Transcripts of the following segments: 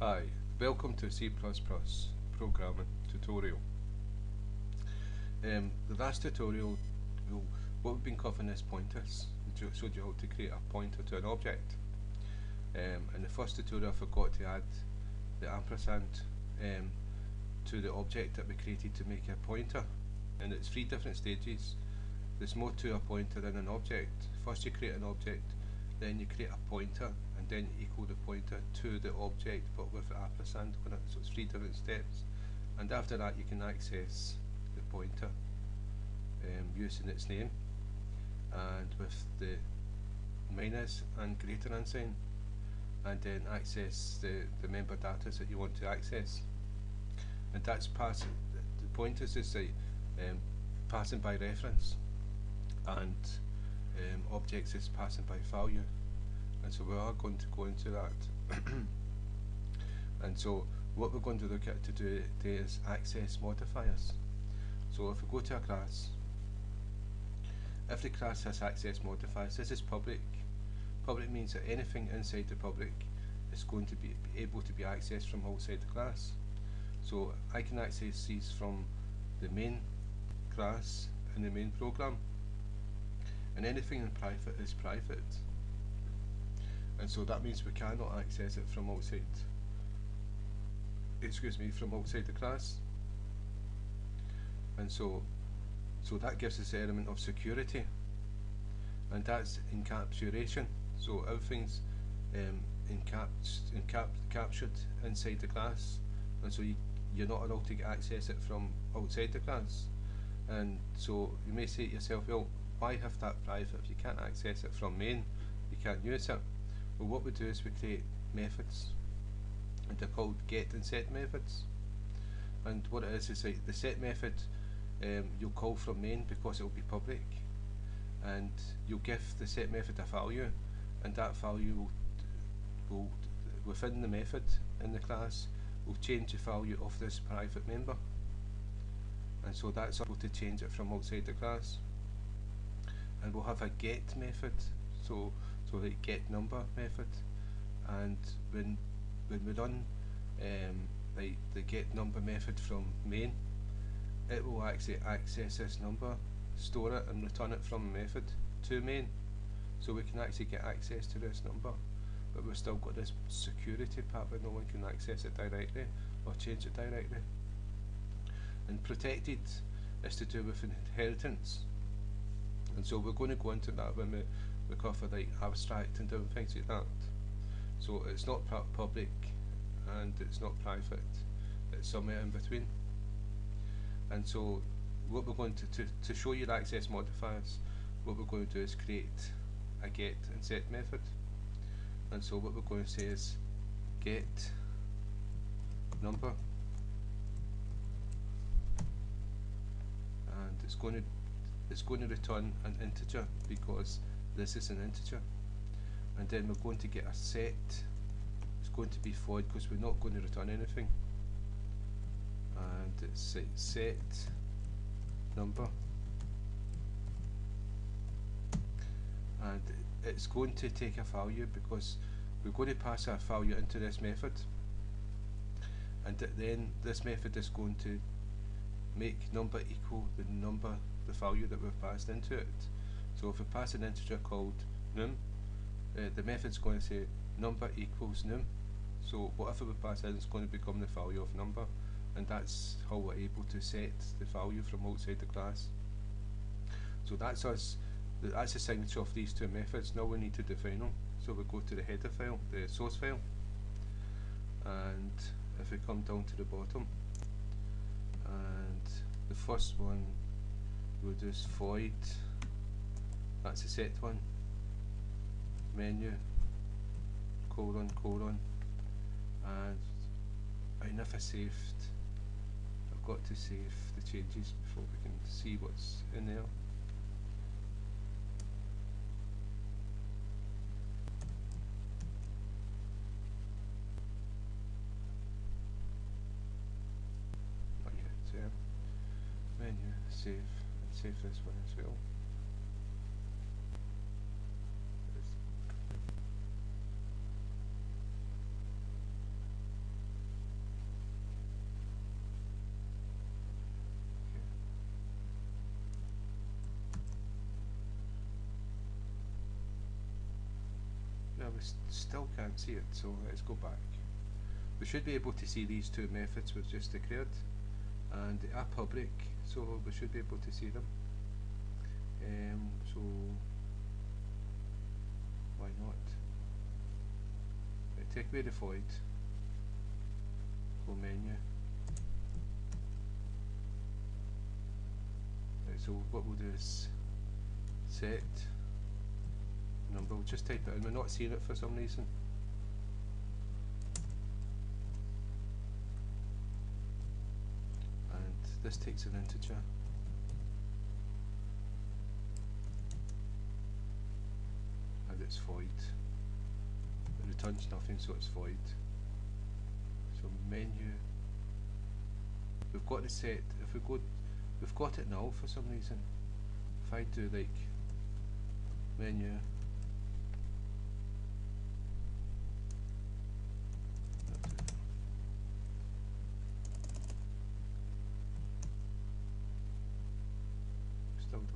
Hi, welcome to C++ programming tutorial. The last tutorial, what we've been covering is pointers. We showed you how to create a pointer to an object. In the first tutorial I forgot to add the ampersand to the object that we created to make a pointer, and it's 3 different stages. There's more to a pointer than an object. First you create an object, then you create a pointer, and then you equal the pointer to the object but with the ampersand on it. So it's 3 different steps, and after that you can access the pointer using its name and with the minus and greater than sign, and then access the member data that you want to access. And that's passing, the pointers is like passing by reference, and objects is passing by value. And so we are going to go into that. And so what we're going to look at to do today is access modifiers. So if we go to a class, if the class has access modifiers, this is public. Public means that anything inside the public is going to be able to be accessed from outside the class. So I can access these from the main class and the main program, and anything in private is private. And so that means we cannot access it from outside, from outside the class. And so that gives us the element of security, and that's encapsulation. So everything's captured inside the class, and so you're not allowed to access it from outside the class. And so you may say to yourself, well, why have that private if you can't access it from main? You can't use it. Well, what we do is we create methods, and they're called get and set methods. And what it is like the set method, you'll call from main because it will be public, and you'll give the set method a value, and that value will within the method in the class will change the value of this private member. And so that's able to change it from outside the class. And we'll have a get method, so like get number method, and when we run like the get number method from main, it will actually access this number, store it, and return it from method to main. So we can actually get access to this number, but we've still got this security part where no one can access it directly or change it directly. And protected is to do with inheritance, and so we're going to go into that when we cover like abstract and different things like that. So it's not public and it's not private, it's somewhere in between. And so what we're going to show you the access modifiers, what we're going to do is create a get and set method. And so what we're going to say is get number, and it's going to return an integer because this is an integer. And then we're going to get a set, it's going to be void because we're not going to return anything, and it's like set number, and it's going to take a value because we're going to pass a value into this method, and then this method is going to make number equal the value that we've passed into it. So if we pass an integer called num, the method's going to say number equals num. So whatever we pass in is going to become the value of number, and that's how we're able to set the value from outside the class. So that's the signature of these 2 methods. Now we need to define them. So we go to the header file, the source file, and if we come down to the bottom, and the first one we'll do is void, that's the set one, menu, colon, and I never saved, I've got to save the changes before we can see what's in there. Not yet. Menu, save, and save this one as well. still can't see it, so let's go back. We should be able to see these two methods we've just declared, and they are public, so we should be able to see them. So why not? Take away the void, go menu. Right, so what we'll do is set number. We'll just type it in. We're not seeing it for some reason. And this takes an integer. And it's void. It returns nothing, so it's void. So menu. We've got the set. If we go, we've got it null for some reason. If I do like menu. Still don't know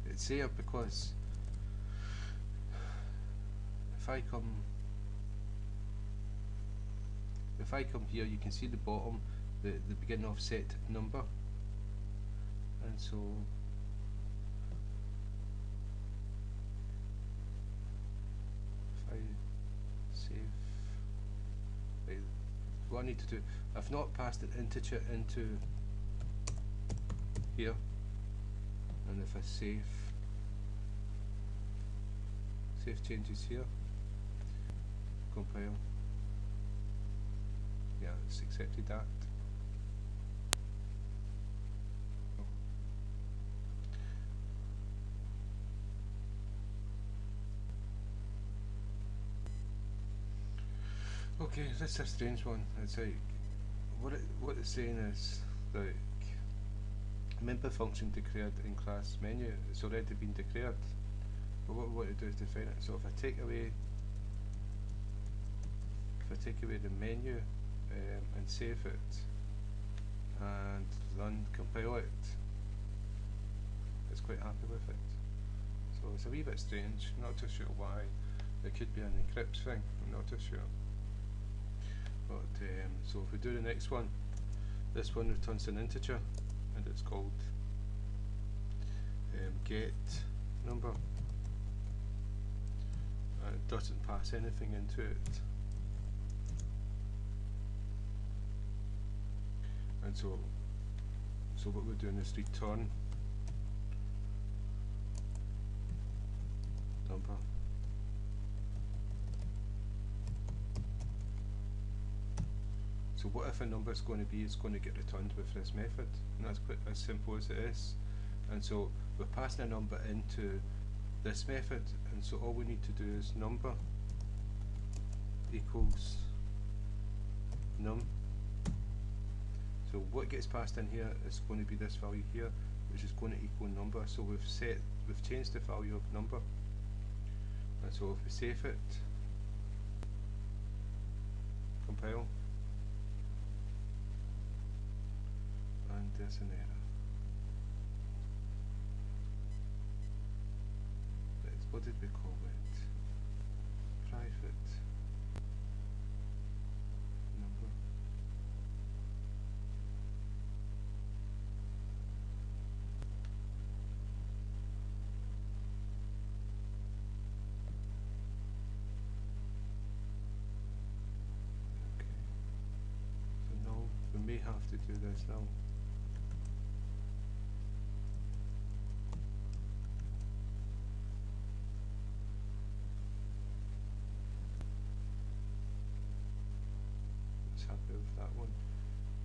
that. It's here because if I come here, you can see the bottom, the beginning of set number, and so if I save, right, what I need to do, I've not passed an integer into here, and if I save changes here, compile. Yeah, it's accepted that. Okay, this is a strange one. It's like what it's saying is like member function declared in class menu. It's already been declared. But what we want to do is define it. So if I take away the menu and save it and run compile it, it's quite happy with it. So it's a wee bit strange, I'm not too sure why. It could be an Eclipse thing, I'm not too sure. But so if we do the next one, this one returns an integer and it's called get number. It doesn't pass anything into it. And so what we're doing is return number. So whatever number it's going to be, it's going to get returned with this method, and that's quite as simple as it is. And so we're passing a number into this method, and so all we need to do is number equals num. So what gets passed in here is going to be this value here, which is going to equal number. So we've changed the value of number, and so if we save it, compile, and there's an error. What did we call it? Private number. Okay. So now we may have to do this now. Happy with that one.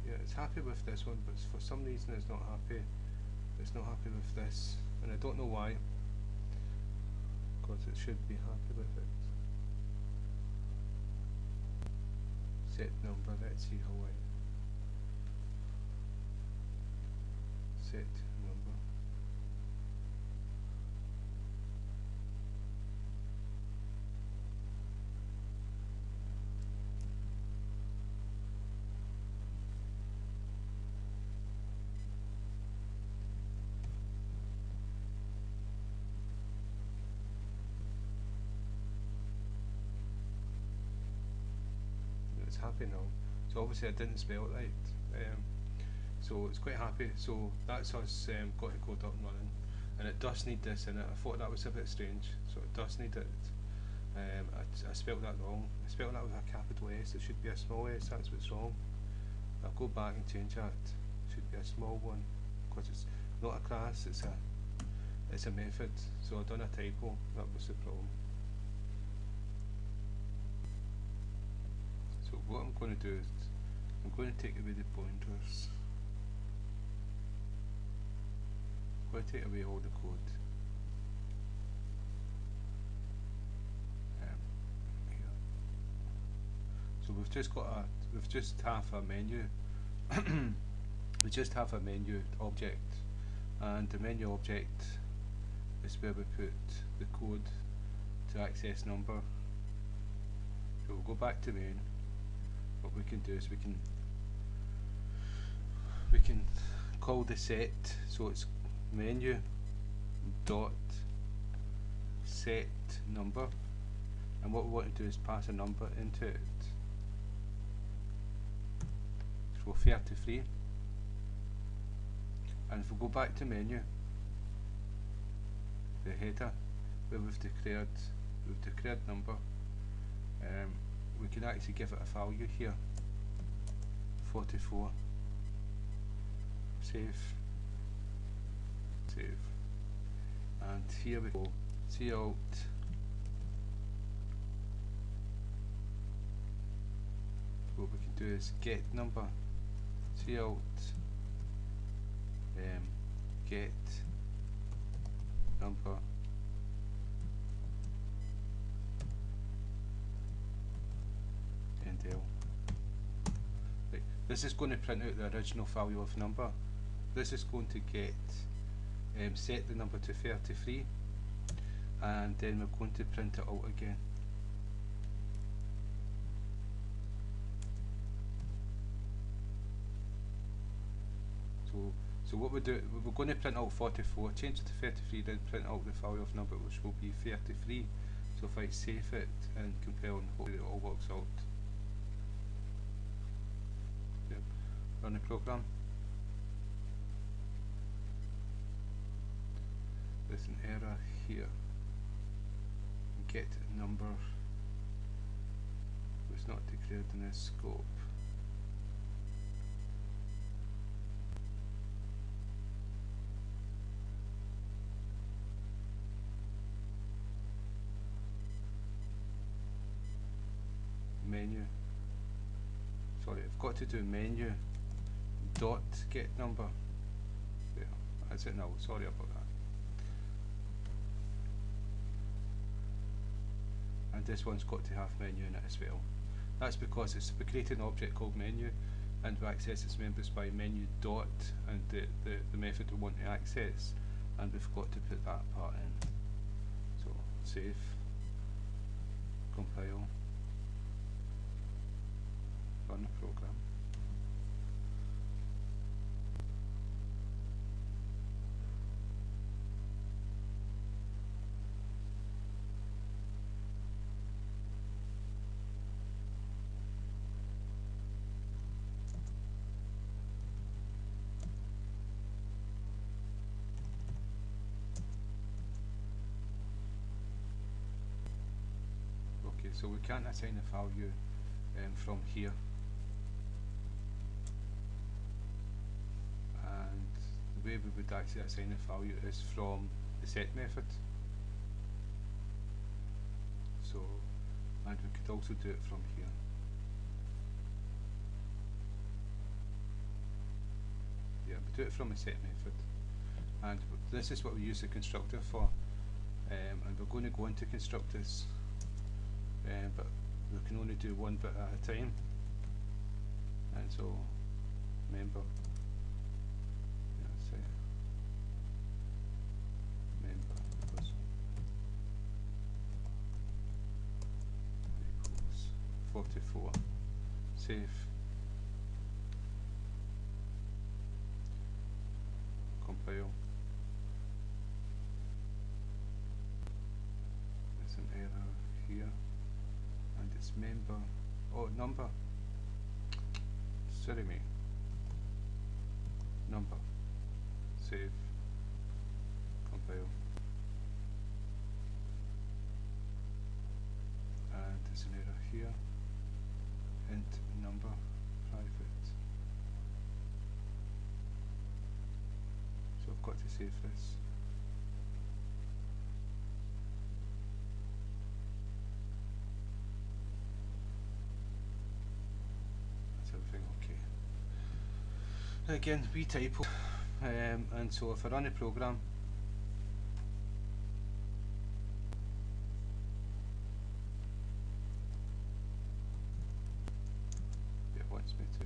Yeah, it's happy with this one, but for some reason it's not happy. It's not happy with this, and I don't know why. Because it should be happy with it. Set number. Let's see how I set number. it's happy now. So obviously I didn't spell it right. So it's quite happy. So that's us got the code up and running, and it does need this in it. I thought that was a bit strange, so it does need it. I spelled that wrong. I spelled that with a capital S. It should be a small s. That's what's wrong. I'll go back and change that. It should be a small one, because it's not a class. It's a method. So I've done a typo. That was the problem. So what I'm going to do is I'm going to take away the pointers. I'm going to take away all the code. Here. So we've just half a menu. We just have a menu object, and the menu object is where we put the code to access number. So we'll go back to main. What we can do is we can call the set, so it's menu dot set number, and what we want to do is pass a number into it. So 33, and if we go back to menu, the header where we've declared number, we can actually give it a value here, 44. Save, and here we go. Cout what we can do is get number, cout get number, and L. Right. This is going to print out the original value of number. This is going to get set the number to 33, and then we're going to print it out again. So what we do, we're going to print out 44, change it to 33, then print out the value of number, which will be 33. So if I save it and compile, and hopefully it all works out. Yep. Run the program. There's an error here. Get number was not declared in this scope. Menu. Sorry, I've got to do menu dot get number. There, that's it now. Sorry about that. And this one's got to have menu in it as well. That's because we created an object called menu, and we access its members by menu dot and the method we want to access, and we've got to put that part in. So save, compile, run the program. Okay, so we can't assign a value from here. And the way we would actually assign a value is from the set method. So, and we could also do it from here. Yeah, we do it from a set method. And this is what we use the constructor for. And we're going to go into constructors. But we can only do one bit at a time, and so member, yeah, say member equals 44. Save, compile. There's an error here. And it's member, oh, number, silly me. Number. Save. Compile. And there's an error here. Int number private. So I've got to save this. That's everything okay. Again, we typo, and so if I run a program, it wants me to.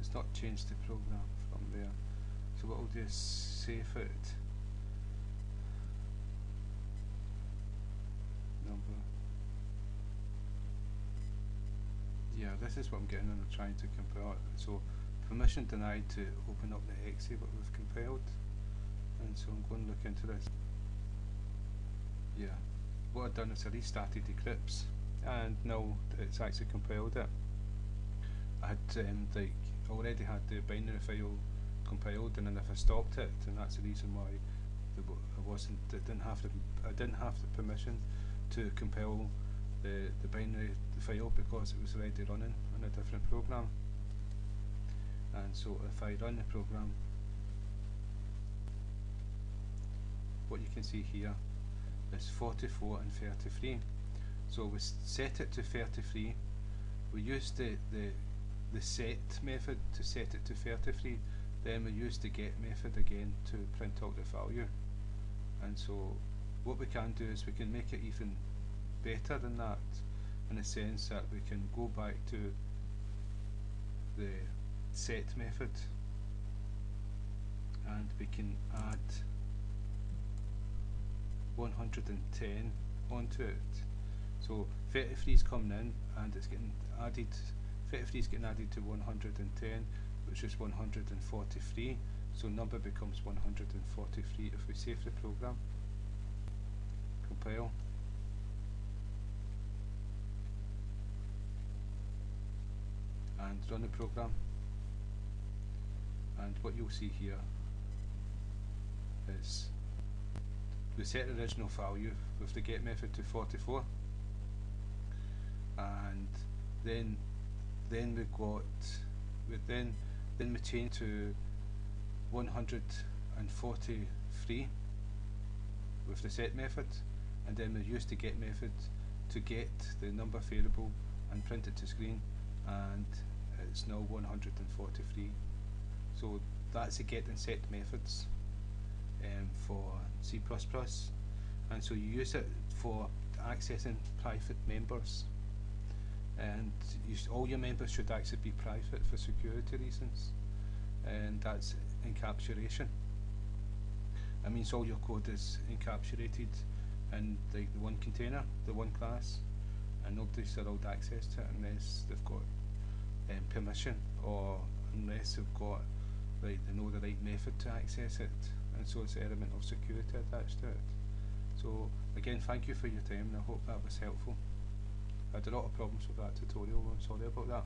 It's not changed the program from there. So what I'll do is save it. Number. Yeah, this is what I'm getting when I'm trying to compile it. So permission denied to open up the exe what we've compiled. And so I'm going to look into this. Yeah, what I've done is I restarted Eclipse, and now it's actually compiled it. I had like already had the binary file compiled, and then if I stopped it, and that's the reason why I didn't have the permission to compile the binary file, because it was already running on a different program. And so if I run the program, what you can see here is 44 and 33. So we set it to 33. We used the set method to set it to 33. Then we used the get method again to print out the value. And so what we can do is we can make it even better than that, in the sense that we can go back to the set method and we can add 110 onto it. So 33 is coming in and it's getting added, 33 is getting added to 110, which is 143. So number becomes 143 if we save the program, compile, and run the program. And what you'll see here is we set the original value with the get method to 44, and then we changed to 143 with the set method, and then we used the get method to get the number variable and print it to screen, and it's now 143. So that's the get and set methods for C++, and so you use it for accessing private members, and all your members should actually be private for security reasons, and that's encapsulation. That means all your code is encapsulated in the one container, the one class, and nobody's allowed access to it unless they've got permission, or unless they've got they know the right method to access it, and so it's an element of security attached to it. So again, thank you for your time, and I hope that was helpful. I had a lot of problems with that tutorial, I'm sorry about that.